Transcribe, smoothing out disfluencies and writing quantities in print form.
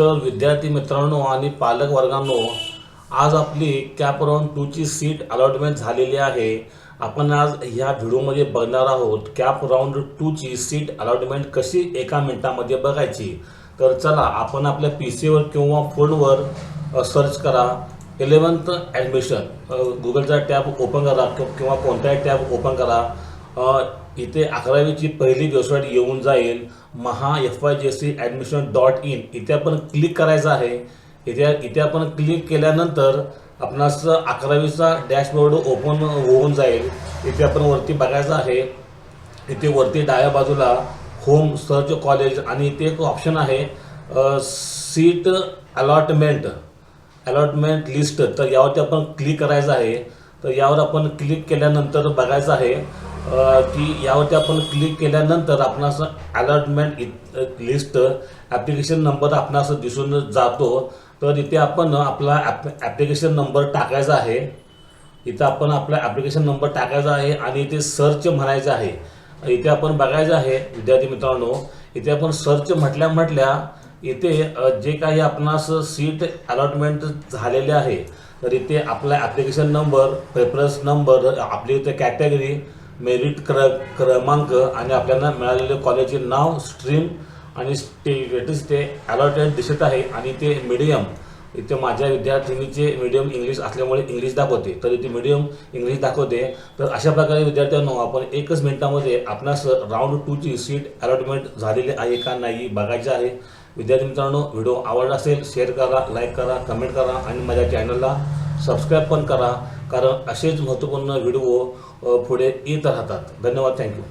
तर विद्यार्थी मित्रांनो आणि पालक वर्गांनो, आज आपली कॅप राऊंड 2 ची सीट अलॉटमेंट झालेली आहे। आपण आज ह्या व्हिडिओमध्ये बघणार आहोत कॅप राऊंड 2 ची सीट अलॉटमेंट कशी एका मिनिटामध्ये बघायची। तर चला आपण आपल्या पीसीवर किंवा फोनवर सर्च करा 11th ॲडमिशन, गुगलचा टॅब ओपन करा किंवा कोणताही टॅब ओपन करा। इथे 11वीची पहिली वेबसाईट येऊन जाईल, mahafyjcadmission.in। इथे आपण क्लिक करायचं आहे। इथे आपण क्लिक केल्यानंतर आपणास 11वीचा डॅशबोर्ड ओपन होऊन जाईल। इथे आपण वरती बघायचं आहे, इथे वरती डाव्या बाजूला होम सर्च कॉलेज आणि इथे एक ऑप्शन आहे सीट अलॉटमेंट लिस्ट। तर यावरती आपण क्लिक करायचं आहे। तर यावर आपण क्लिक केल्यानंतर बघायचं आहे की यावरती आपण क्लिक केल्यानंतर आपणास अलॉटमेंट लिस्ट ॲप्लिकेशन नंबर आपणास दिसून जातो। तर इथे आपण आपला ॲप्लिकेशन नंबर टाकायचा आहे। इथे आपण आपला ॲप्लिकेशन नंबर टाकायचा आहे आणि इथे सर्च म्हणायचं आहे। इथे आपण बघायचं आहे विद्यार्थी मित्रांनो, इथे आपण सर्च म्हटल्या इथे जे काही आपणास सीट अलॉटमेंट झालेले आहे, तर इथे आपला ॲप्लिकेशन नंबर, प्रेफरन्स नंबर, आपली इथे कॅटेगरी, मेरिट क्रमांक आणि आपल्याला मिळालेले कॉलेजचे नाव, स्ट्रीम आणि स्टेटस ते अलॉटेड दिसत आहे। आणि ते मीडियम, इथे माझ्या विद्यार्थिनीचे मीडियम इंग्लिश असल्यामुळे इंग्लिश दाखवते, तर इथे मीडियम इंग्लिश दाखवते। तर अशा प्रकारे विद्यार्थ्यांनो आपण एकच मिनिटामध्ये आपणास राऊंड 2 ची सीट अलॉटमेंट झालेली आहे का नाही बघायचे आहे। विद्यार्थी मित्रांनो, व्हिडिओ आवडला असेल शेअर करा, लाईक करा, कमेंट करा आणि माझ्या चॅनलला सबस्क्राईब पण करा, कारण असेच महत्त्वपूर्ण व्हिडिओ पुढे येत राहतात। धन्यवाद, थँक्यू।